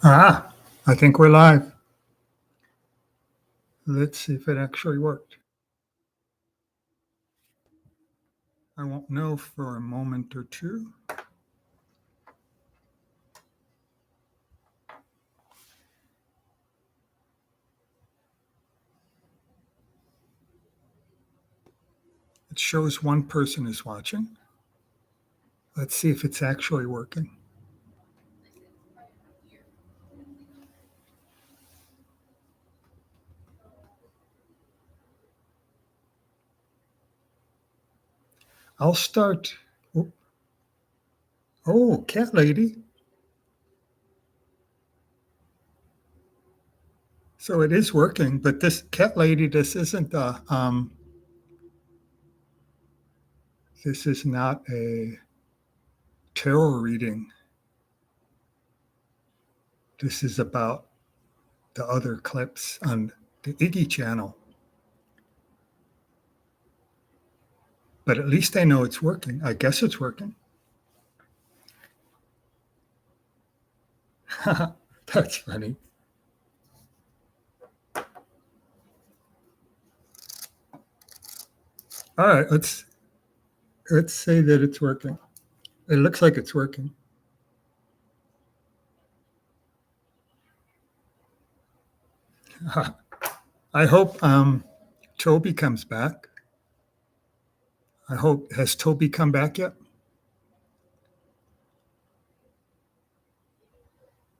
I think we're live. Let's see if it actually worked. I won't know for a moment or two. It shows one person is watching. Let's see if it's actually working. I'll start. Oh, cat lady. So it is working, but this cat lady, this isn't this is not a tarot reading. This is about the other clips on the Iggy channel. But at least I know it's working. I guess it's working. That's funny. All right, let's say that it's working. It looks like it's working. I hope Toby comes back. I hope, has Toby come back yet?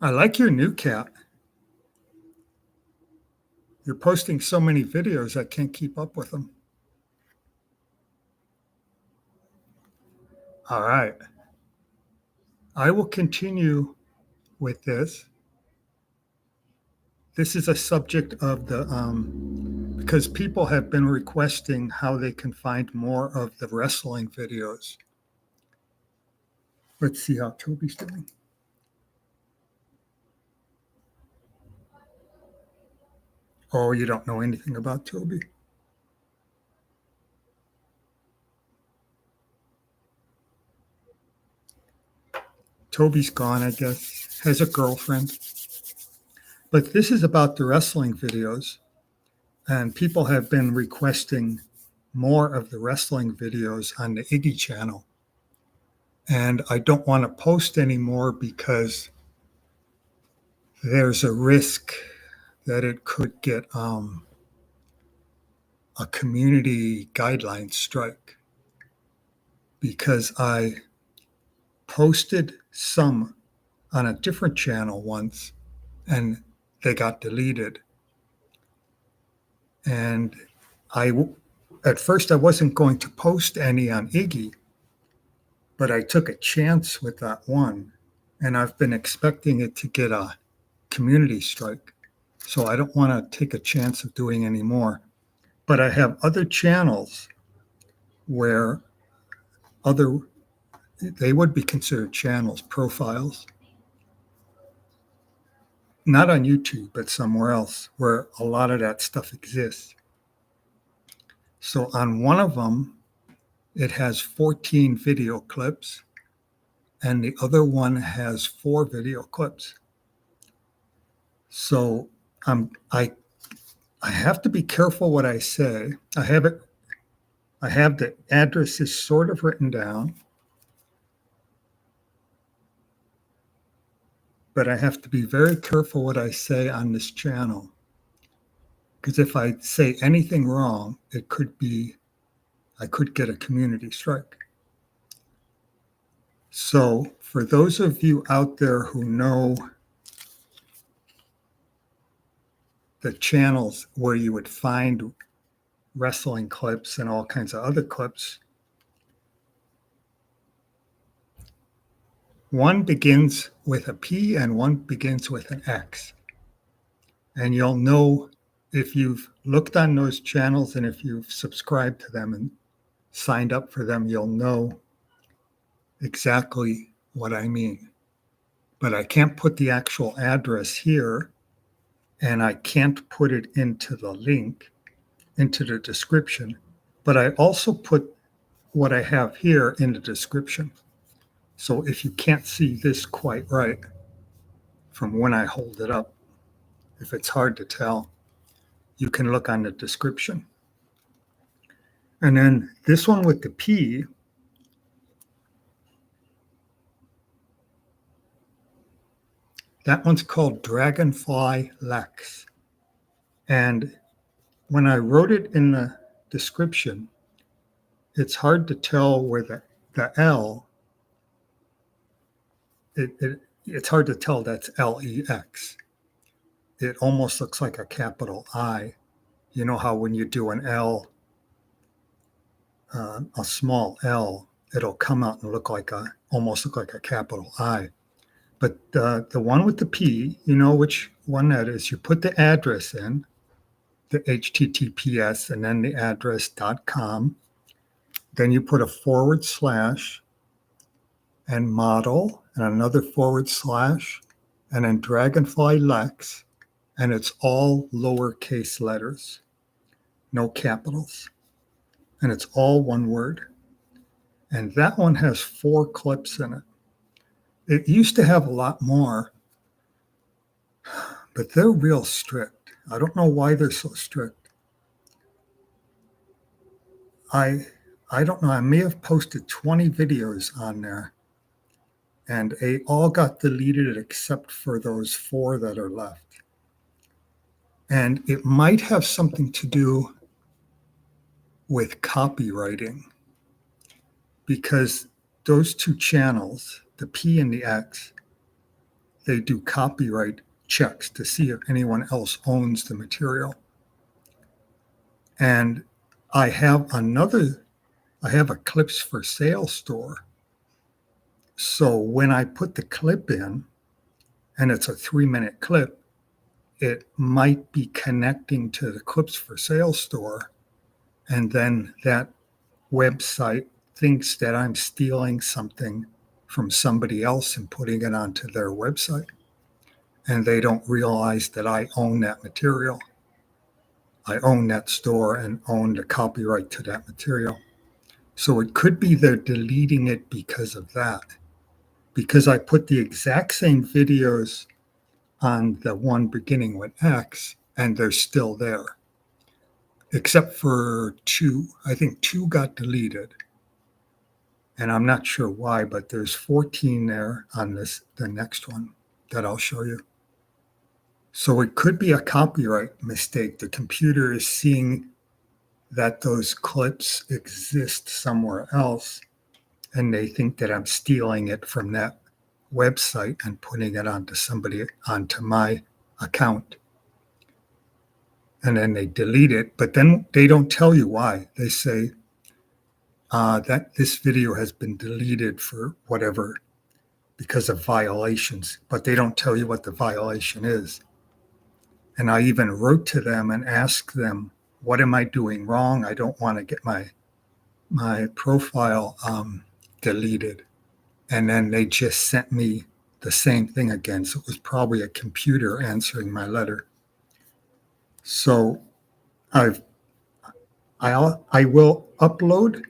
I like your new cat. You're posting so many videos, I can't keep up with them. All right. I will continue with this. This is a subject of the, because people have been requesting how they can find more of the wrestling videos. Let's see how Toby's doing. Oh, you don't know anything about Toby? Toby's gone, I guess. Has a girlfriend. But this is about the wrestling videos. And people have been requesting more of the wrestling videos on the Iggy channel. And I don't want to post anymore because there's a risk that it could get a community guideline strike. Because I posted some on a different channel once and they got deleted. And at first I wasn't going to post any on Iggy, but I took a chance with that one, and I've been expecting it to get a community strike. So I don't want to take a chance of doing any more. But I have other channels where they would be considered channels, profiles, not on YouTube, but somewhere else where a lot of that stuff exists. So on one of them, it has 14 video clips, and the other one has 4 video clips. So I have to be careful what I say. I have the addresses sort of written down, but I have to be very careful what I say on this channel. Because if I say anything wrong, I could get a community strike. So for those of you out there who know the channels where you would find wrestling clips and all kinds of other clips, one begins with a P and one begins with an X. And you'll know if you've looked on those channels and if you've subscribed to them and signed up for them, you'll know exactly what I mean. But I can't put the actual address here, and I can't put it into the link, into the description. But I also put what I have here in the description. So if you can't see this quite right, from when I hold it up. If it's hard to tell, you can look on the description. And then this one with the P, that one's called dragonflylex. And when I wrote it in the description, it's hard to tell where the L, it's hard to tell that's LEX. It almost looks like a capital I. You know how when you do an L, a small L, it'll come out and almost look like a capital I. But the one with the P, you know which one that is. You put the address in, the HTTPS, and then the address.com. Then you put a / and model and another / and then dragonflylex, and it's all lowercase letters, no capitals, and it's all one word. And that one has 4 clips in it. It used to have a lot more, but they're real strict. I don't know why they're so strict. I don't know. I may have posted 20 videos on there, and they all got deleted except for those 4 that are left. And it might have something to do with copywriting, because those 2 channels, the P and the X, they do copyright checks to see if anyone else owns the material. And I have a clips for sale store. So when I put the clip in, and it's a 3-minute clip, it might be connecting to the clips for sale store. And then that website thinks that I'm stealing something from somebody else and putting it onto their website. And they don't realize that I own that material. I own that store and own the copyright to that material. So it could be they're deleting it because of that. Because I put the exact same videos on the one beginning with X, and they're still there. Except for 2. I think 2 got deleted. And I'm not sure why, but there's 14 there on the next one that I'll show you. So it could be a copyright mistake. The computer is seeing that those clips exist somewhere else, and they think that I'm stealing it from that website and putting it onto my account. And then they delete it, but then they don't tell you why. They say that this video has been deleted for whatever, because of violations, but they don't tell you what the violation is. And I even wrote to them and asked them, what am I doing wrong? I don't want to get my profile deleted. And then they just sent me the same thing again. So it was probably a computer answering my letter. So I will upload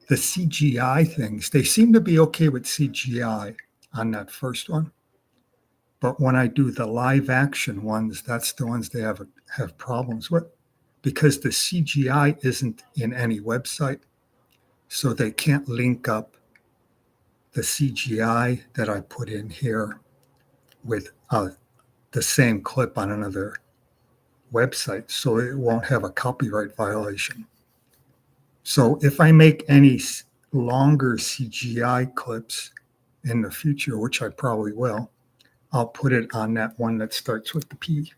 the CGI things. They seem to be okay with CGI on that first one. But when I do the live action ones, that's the ones they have problems with, because the CGI isn't in any website. So they can't link up the CGI that I put in here with the same clip on another website. So it won't have a copyright violation. So if I make any longer CGI clips in the future, which I probably will, I'll put it on that one that starts with the P.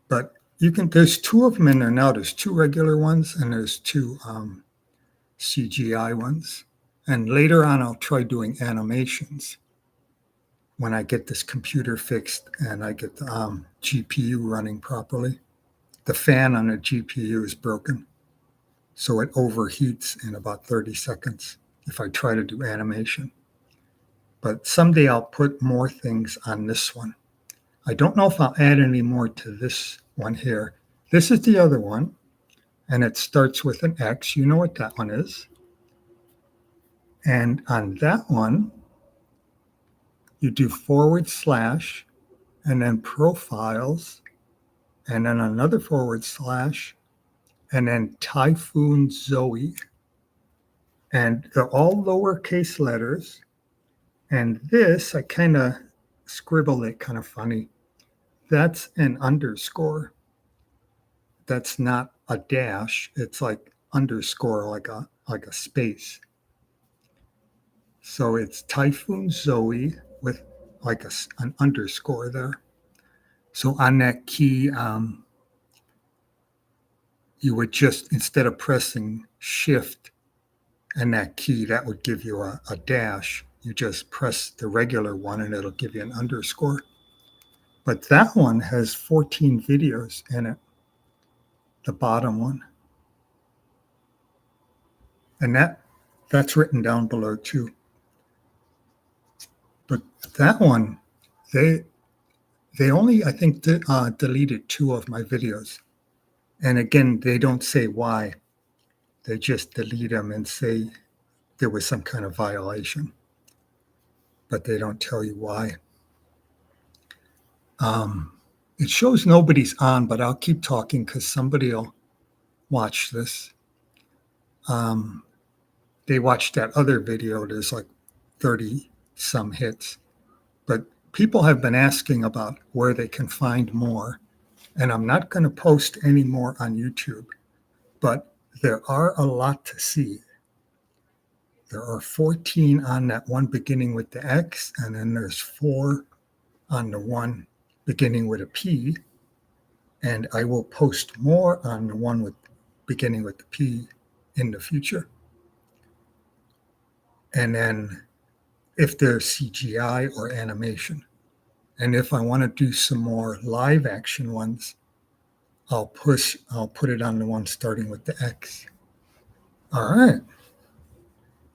But there's 2 of them in there now. There's 2 regular ones and there's 2 CGI ones. And later on, I'll try doing animations when I get this computer fixed and I get the GPU running properly. The fan on the GPU is broken, so it overheats in about 30 seconds if I try to do animation. But someday I'll put more things on this one. I don't know if I'll add any more to this one here. This is the other one, and it starts with an X. You know what that one is. And on that one, you do forward slash and then profiles and then another forward slash and then Typhoon Zoe. And they're all lowercase letters. And this, I kind of scribbled it kind of funny. That's an underscore. That's not a dash. It's like underscore, like a space. So it's Typhoon Zoe with like an underscore there. So on that key, you would just, instead of pressing shift and that key, that would give you a dash. You just press the regular one and it'll give you an underscore. But that one has 14 videos in it, the bottom one. And that's written down below too. But that one, they only, I think, deleted 2 of my videos. And again, they don't say why. They just delete them and say there was some kind of violation. But they don't tell you why. It shows nobody's on, but I'll keep talking because somebody will watch this. They watched that other video. There's like 30 some hits. But people have been asking about where they can find more. And I'm not going to post any more on YouTube. But there are a lot to see. There are 14 on that one beginning with the X, and then there's 4 on the one beginning with a P. And I will post more on the one beginning with the P in the future. And then if there's CGI or animation. And if I want to do some more live action ones, I'll put it on the one starting with the X. All right.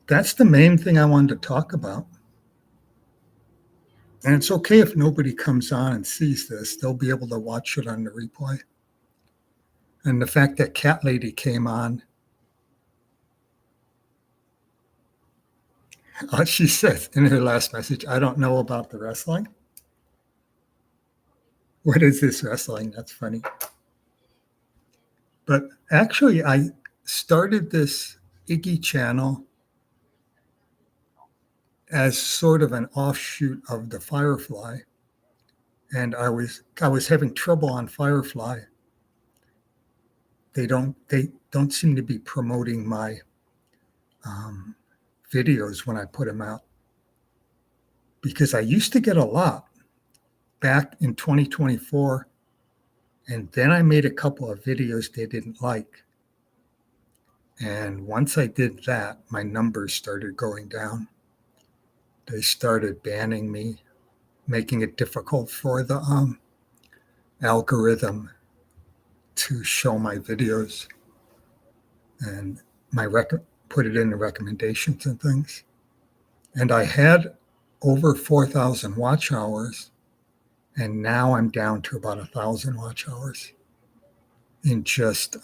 That's the main thing I wanted to talk about. And it's okay if nobody comes on and sees this. They'll be able to watch it on the replay. And the fact that Cat Lady came on, she says in her last message, I don't know about the wrestling. What is this wrestling? That's funny. But actually, I started this Iggy channel as sort of an offshoot of the Firefly. And I was having trouble on Firefly. They don't seem to be promoting my videos when I put them out, because I used to get a lot back in 2024, and then I made a couple of videos they didn't like. And once I did that, my numbers started going down. They started banning me, making it difficult for the algorithm to show my videos, and put it in the recommendations and things. And I had over 4,000 watch hours, and now I'm down to about 1,000 watch hours in just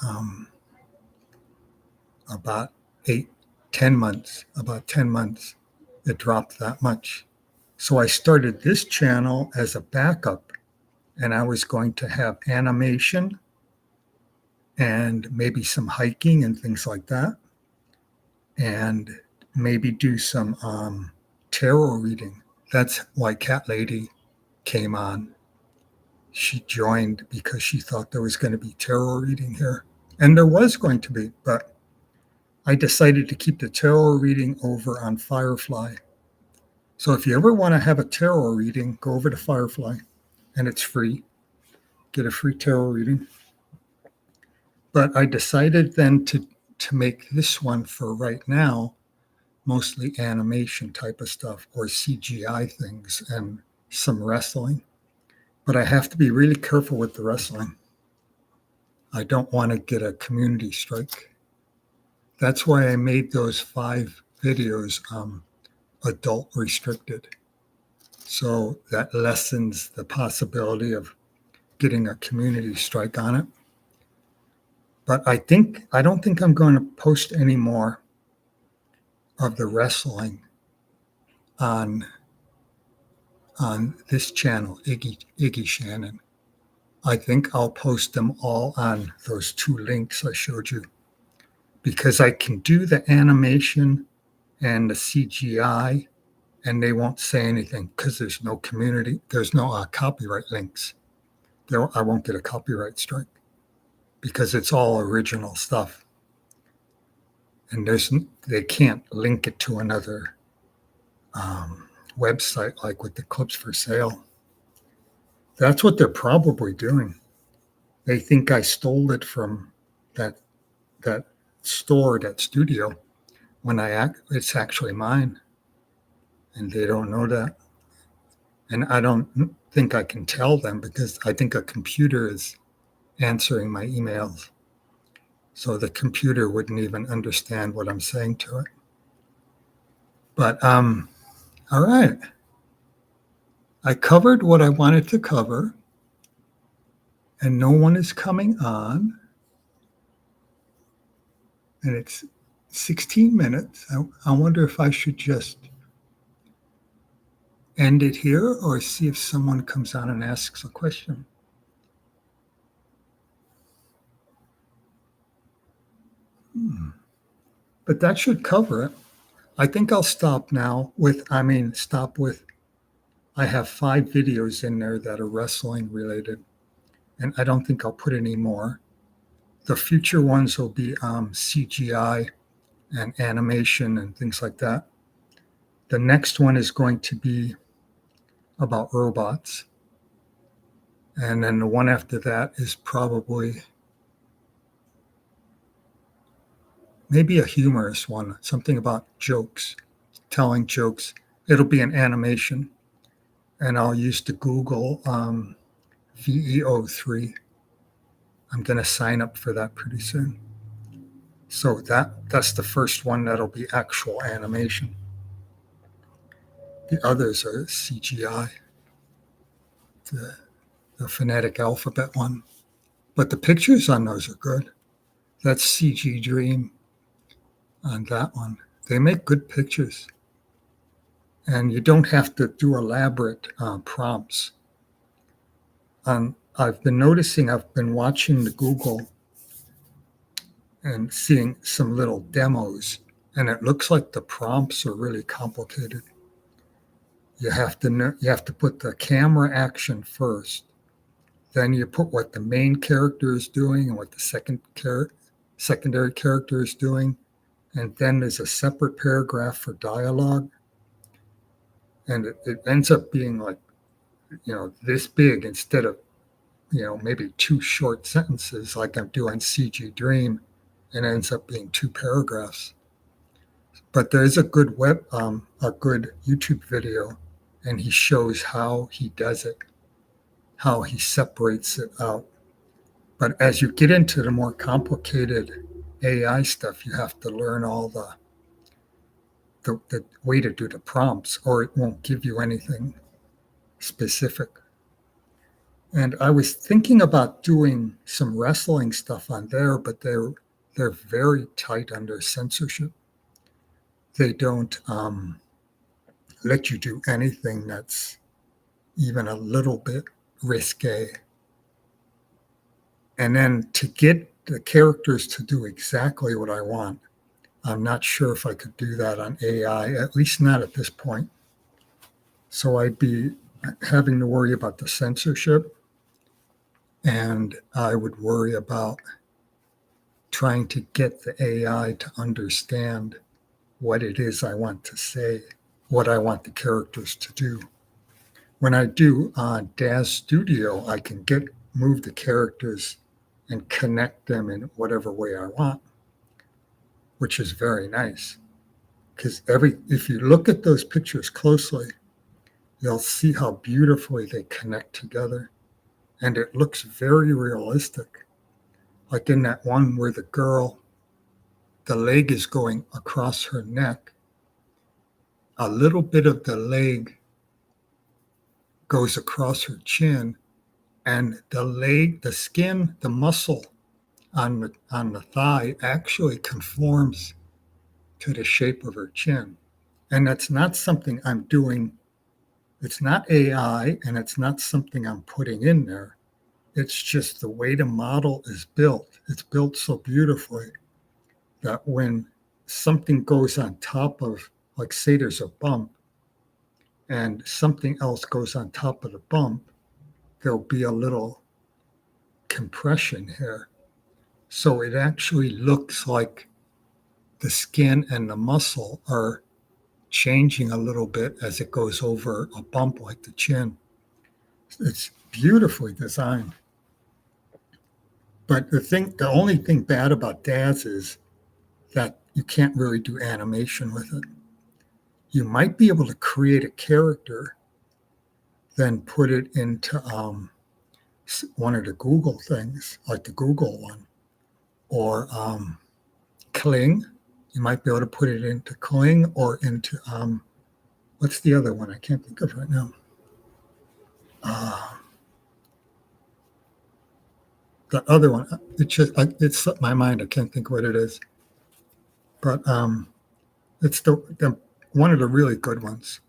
about 10 months. About 10 months, it dropped that much. So I started this channel as a backup, and I was going to have animation and maybe some hiking and things like that, and maybe do some tarot reading. That's why Cat Lady came on. She joined because she thought there was going to be tarot reading here. And there was going to be, but I decided to keep the tarot reading over on Firefly. So if you ever want to have a tarot reading, go over to Firefly, and it's free. Get a free tarot reading. But I decided then to make this one for right now, mostly animation type of stuff or CGI things and some wrestling. But I have to be really careful with the wrestling. I don't want to get a community strike. That's why I made those 5 videos adult restricted. So that lessens the possibility of getting a community strike on it. But I don't think I'm going to post any more of the wrestling on on this channel, Iggy Shannon. I think I'll post them all on those 2 links I showed you because I can do the animation and the CGI and they won't say anything because there's no community, there's no copyright links. I won't get a copyright strike because it's all original stuff. And they can't link it to another website like with the clips for sale. That's what they're probably doing. They think I stole it from that store, that studio, when it's actually mine, and they don't know that. And I don't think I can tell them because I think a computer is answering my emails. So the computer wouldn't even understand what I'm saying to it. But all right. I covered what I wanted to cover, and no one is coming on. And it's 16 minutes. I wonder if I should just end it here or see if someone comes on and asks a question. But that should cover it. I think I'll stop now I have 5 videos in there that are wrestling related, and I don't think I'll put any more. The future ones will be CGI and animation and things like that. The next one is going to be about robots. And then the one after that is probably maybe a humorous one, something about jokes, telling jokes. It'll be an animation. And I'll use the Google VEO3. I'm going to sign up for that pretty soon. So that's the first one that'll be actual animation. The others are CGI, the phonetic alphabet one. But the pictures on those are good. That's CG Dream on that one. They make good pictures. And you don't have to do elaborate prompts. I've been watching the Google and seeing some little demos, and it looks like the prompts are really complicated. You have to put the camera action first. Then you put what the main character is doing and what the secondary character is doing. And then there's a separate paragraph for dialogue. And it ends up being like, this big instead of, maybe 2 short sentences like I'm doing CG Dream. It ends up being 2 paragraphs. But there's a good YouTube video, and he shows how he does it, how he separates it out. But as you get into the more complicated AI stuff, you have to learn all the way to do the prompts, or it won't give you anything specific. And I was thinking about doing some wrestling stuff on there, but they're very tight under censorship. They don't let you do anything that's even a little bit risque. And then to get the characters to do exactly what I want, I'm not sure if I could do that on AI, at least not at this point. So I'd be having to worry about the censorship, and I would worry about trying to get the AI to understand what it is I want to say, what I want the characters to do. When I do Daz Studio, I can move the characters and connect them in whatever way I want, which is very nice. Because if you look at those pictures closely, you'll see how beautifully they connect together. And it looks very realistic. Like in that one where the girl, the leg is going across her neck. A little bit of the leg goes across her chin, and the skin, the muscle on the thigh actually conforms to the shape of her chin. And that's not something I'm doing It's not AI and it's not something I'm putting in there. It's just the way the model is built. It's built so beautifully that when something goes on top of, like, say there's a bump and something else goes on top of the bump, there'll be a little compression here. So it actually looks like the skin and the muscle are changing a little bit as it goes over a bump like the chin. It's beautifully designed. But the only thing bad about DAZ is that you can't really do animation with it. You might be able to create a character, then put it into one of the Google things, like the Google one, or Kling. You might be able to put it into Kling or into what's the other one? I can't think of right now. The other one, it slipped my mind. I can't think what it is, but it's the one of the really good ones.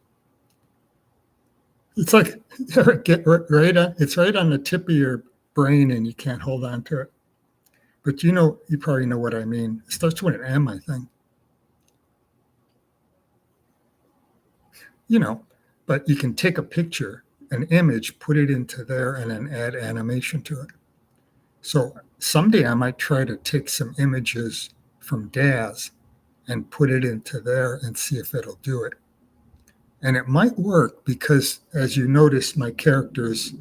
It's like it's right on the tip of your brain, and you can't hold on to it. But you probably know what I mean. It starts with an M, I think. But you can take a picture, an image, put it into there, and then add animation to it. So someday I might try to take some images from DAZ and put it into there and see if it'll do it. And it might work because, as you notice, my characters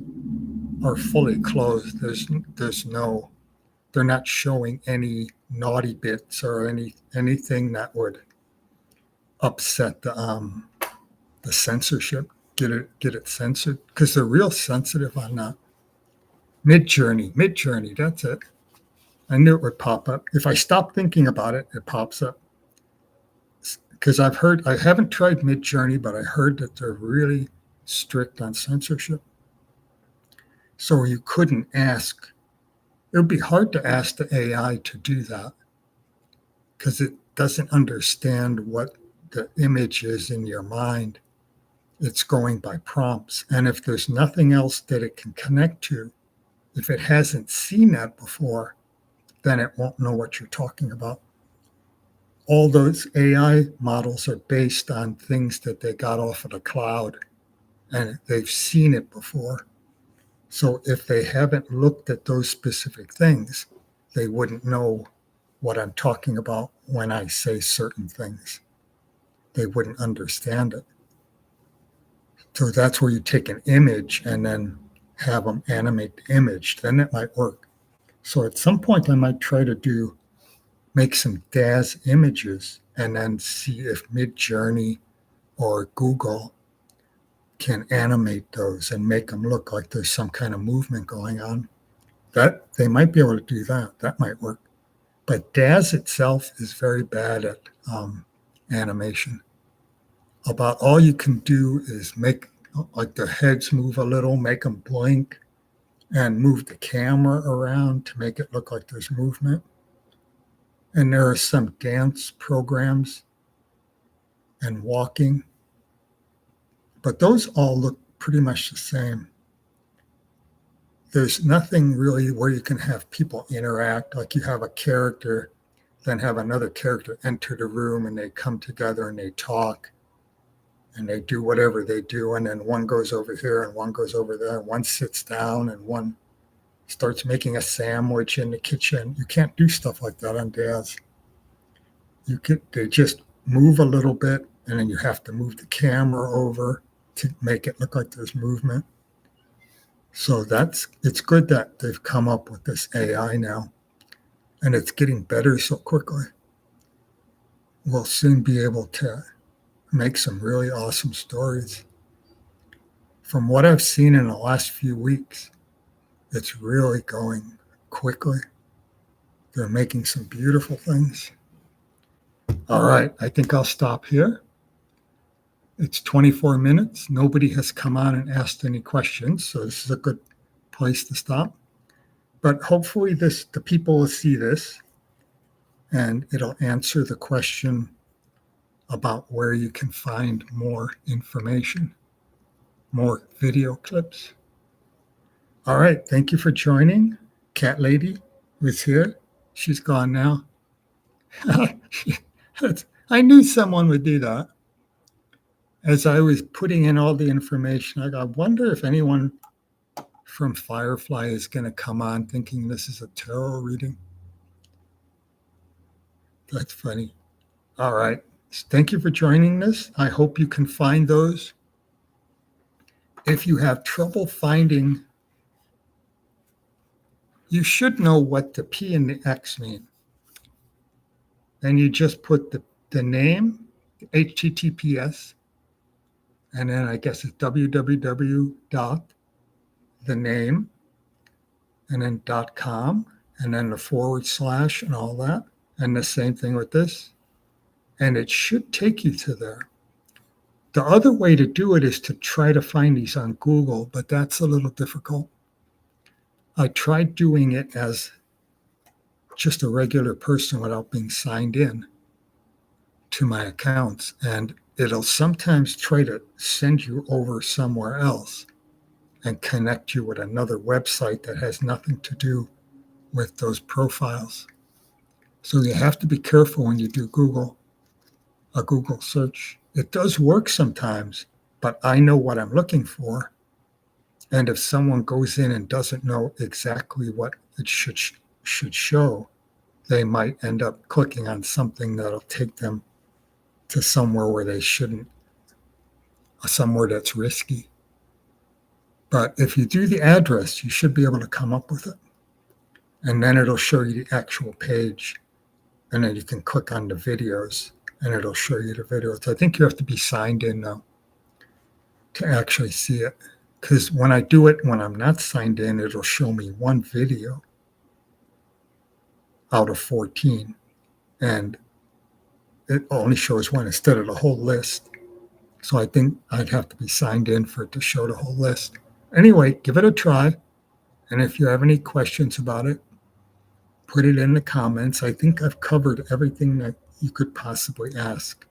are fully clothed. They're not showing any naughty bits or anything that would upset the censorship, get it censored, because they're real sensitive on that. Midjourney, that's it. I knew it would pop up. If I stop thinking about it, it pops up. Because I haven't tried Midjourney, but I heard that they're really strict on censorship. So you couldn't ask. It would be hard to ask the AI to do that because it doesn't understand what the image is in your mind. It's going by prompts. And if there's nothing else that it can connect to, if it hasn't seen that before, then it won't know what you're talking about. All those AI models are based on things that they got off of the cloud, and they've seen it before. So if they haven't looked at those specific things, they wouldn't know what I'm talking about when I say certain things. They wouldn't understand it. So that's where you take an image and then have them animate the image. Then it might work. So at some point I might try to make some DAZ images and then see if Midjourney or Google can animate those and make them look like there's some kind of movement going on. That they might be able to do that. That might work. But DAZ itself is very bad at animation. About all you can do is make like their heads move a little, make them blink, and move the camera around to make it look like there's movement. And there are some dance programs and walking, but those all look pretty much the same. There's nothing really where you can have people interact, like you have a character, then have another character enter the room and they come together and they talk and they do whatever they do. And then one goes over here and one goes over there. One sits down and one starts making a sandwich in the kitchen. You can't do stuff like that on DAZ. They just move a little bit, and then you have to move the camera over to make it look like there's movement. So it's good that they've come up with this AI now, and it's getting better so quickly. We'll soon be able to make some really awesome stories. From what I've seen in the last few weeks, it's really going quickly. They're making some beautiful things. All right, I think I'll stop here. It's 24 minutes. Nobody has come on and asked any questions, so this is a good place to stop. But hopefully the people will see this, and it'll answer the question about where you can find more information. more video clips. All right. Thank you for joining. Cat Lady was here. She's gone now. I knew someone would do that. As I was putting in all the information, I wonder if anyone from Firefly is going to come on thinking this is a tarot reading. That's funny. All right. Thank you for joining this. I hope you can find those. If you have trouble finding, you should know what the P and the X mean. Then you just put the name, HTTPS, and then I guess it's www dot the name, and then .com, and then the / and all that. And the same thing with this. And it should take you to there. The other way to do it is to try to find these on Google, but that's a little difficult. I tried doing it as just a regular person without being signed in to my accounts, and it'll sometimes try to send you over somewhere else and connect you with another website that has nothing to do with those profiles. So you have to be careful when you do a Google search. It does work sometimes, but I know what I'm looking for. And if someone goes in and doesn't know exactly what it should show, they might end up clicking on something that'll take them to somewhere where they shouldn't, somewhere that's risky. But if you do the address, you should be able to come up with it. And then it'll show you the actual page. And then you can click on the videos and it'll show you the videos. I think you have to be signed in though to actually see it. Because when I do it, when I'm not signed in, it'll show me one video out of 14. And it only shows one instead of the whole list. So I think I'd have to be signed in for it to show the whole list. Anyway, give it a try. And if you have any questions about it, put it in the comments. I think I've covered everything that you could possibly ask.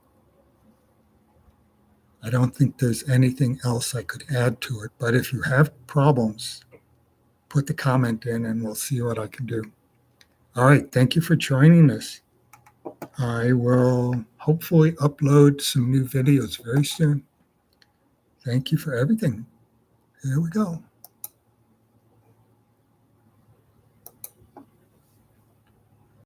I don't think there's anything else I could add to it. But if you have problems, put the comment in and we'll see what I can do. All right. Thank you for joining us. I will hopefully upload some new videos very soon. Thank you for everything. Here we go.